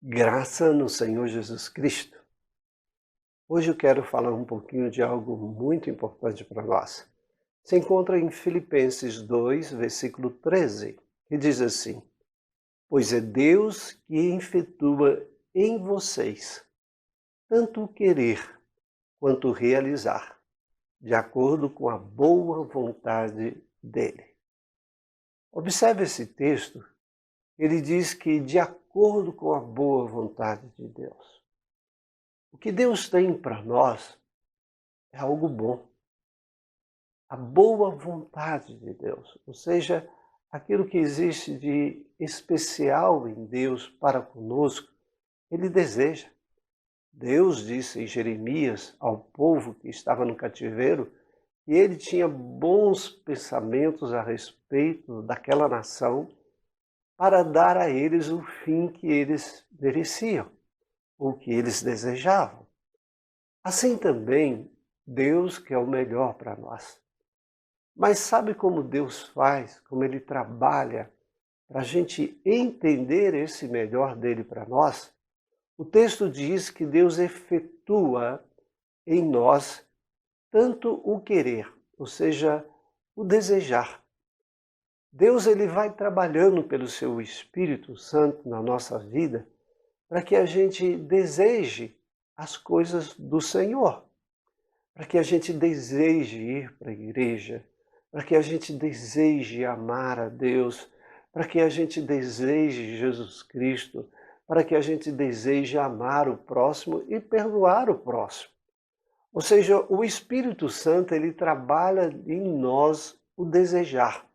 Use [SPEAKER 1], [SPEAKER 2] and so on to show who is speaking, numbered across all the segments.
[SPEAKER 1] Graça no Senhor Jesus Cristo. Hoje eu quero falar um pouquinho de algo muito importante para nós. Se encontra em Filipenses 2, versículo 13, que diz assim: Pois é Deus que efetua em vocês tanto o querer quanto o realizar, de acordo com a boa vontade dele. Observe esse texto, ele diz que de acordo com a boa vontade de Deus. O que Deus tem para nós é algo bom. A boa vontade de Deus, ou seja, aquilo que existe de especial em Deus para conosco, Ele deseja. Deus disse em Jeremias ao povo que estava no cativeiro que Ele tinha bons pensamentos a respeito daquela nação para dar a eles o fim que eles mereciam, ou que eles desejavam. Assim também, Deus quer o melhor para nós. Mas sabe como Deus faz, como Ele trabalha para a gente entender esse melhor dele para nós? O texto diz que Deus efetua em nós tanto o querer, ou seja, o desejar. Deus ele vai trabalhando pelo seu Espírito Santo na nossa vida para que a gente deseje as coisas do Senhor, para que a gente deseje ir para a igreja, para que a gente deseje amar a Deus, para que a gente deseje Jesus Cristo, para que a gente deseje amar o próximo e perdoar o próximo. Ou seja, o Espírito Santo ele trabalha em nós o desejar.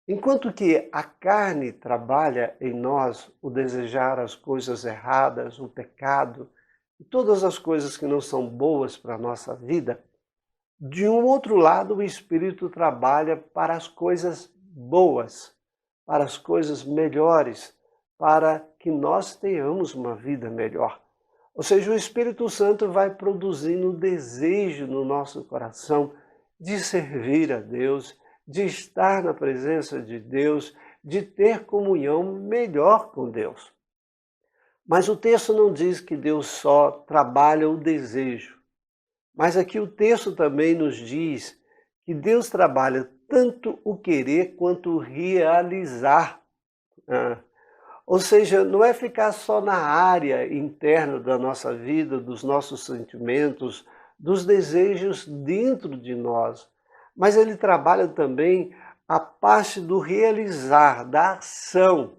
[SPEAKER 1] Enquanto que a carne trabalha em nós o desejar as coisas erradas, o pecado e todas as coisas que não são boas para a nossa vida, de um outro lado, o Espírito trabalha para as coisas boas, para as coisas melhores, para que nós tenhamos uma vida melhor. Ou seja, o Espírito Santo vai produzindo um desejo no nosso coração de servir a Deus, de estar na presença de Deus, de ter comunhão melhor com Deus. Mas o texto não diz que Deus só trabalha o desejo. Mas aqui o texto também nos diz que Deus trabalha tanto o querer quanto o realizar. Ou seja, não é ficar só na área interna da nossa vida, dos nossos sentimentos, dos desejos dentro de nós, mas ele trabalha também a parte do realizar, da ação.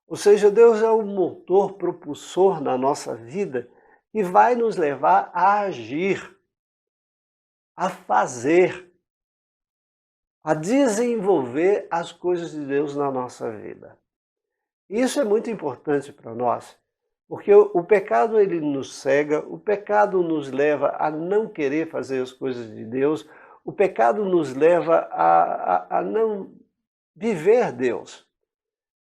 [SPEAKER 1] Ou seja, Deus é o motor propulsor na nossa vida que vai nos levar a agir, a fazer, a desenvolver as coisas de Deus na nossa vida. Isso é muito importante para nós, porque o pecado ele nos cega, o pecado nos leva a não querer fazer as coisas de Deus, o pecado nos leva a não viver Deus.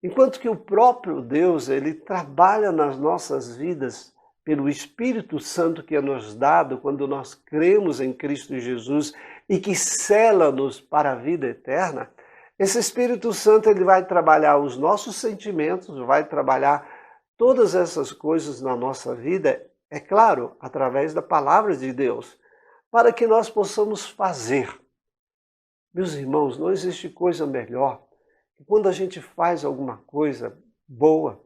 [SPEAKER 1] Enquanto que o próprio Deus, ele trabalha nas nossas vidas pelo Espírito Santo que é nos dado quando nós cremos em Cristo Jesus e que sela-nos para a vida eterna. Esse Espírito Santo ele vai trabalhar os nossos sentimentos, vai trabalhar todas essas coisas na nossa vida, é claro, através da palavra de Deus, para que nós possamos fazer. Meus irmãos, não existe coisa melhor que quando a gente faz alguma coisa boa,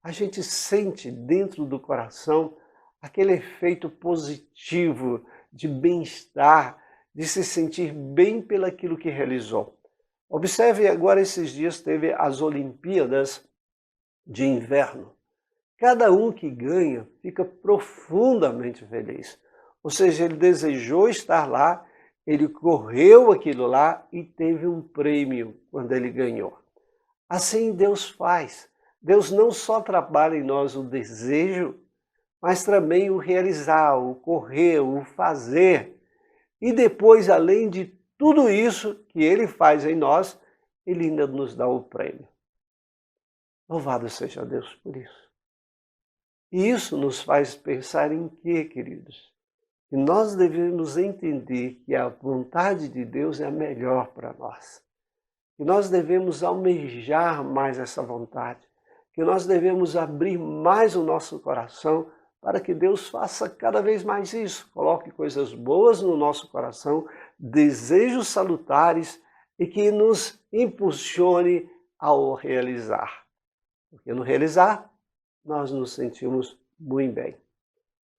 [SPEAKER 1] a gente sente dentro do coração aquele efeito positivo de bem-estar, de se sentir bem pelaquilo que realizou. Observe agora, esses dias teve as Olimpíadas de Inverno. Cada um que ganha fica profundamente feliz. Ou seja, ele desejou estar lá, ele correu aquilo lá e teve um prêmio quando ele ganhou. Assim Deus faz. Deus não só trabalha em nós o desejo, mas também o realizar, o correr, o fazer. E depois, além de tudo isso que ele faz em nós, ele ainda nos dá o prêmio. Louvado seja Deus por isso. E isso nos faz pensar em quê, queridos? Que nós devemos entender que a vontade de Deus é a melhor para nós. Que nós devemos almejar mais essa vontade. que nós devemos abrir mais o nosso coração para que Deus faça cada vez mais isso. Coloque coisas boas no nosso coração, desejos salutares e que nos impulsione ao realizar. Porque no realizar, nós nos sentimos muito bem.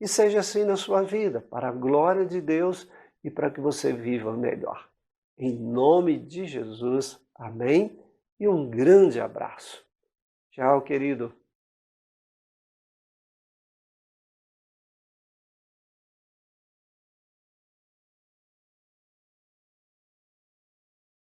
[SPEAKER 1] E seja assim na sua vida, para a glória de Deus e para que você viva melhor. Em nome de Jesus, amém? E um grande abraço. Tchau, querido.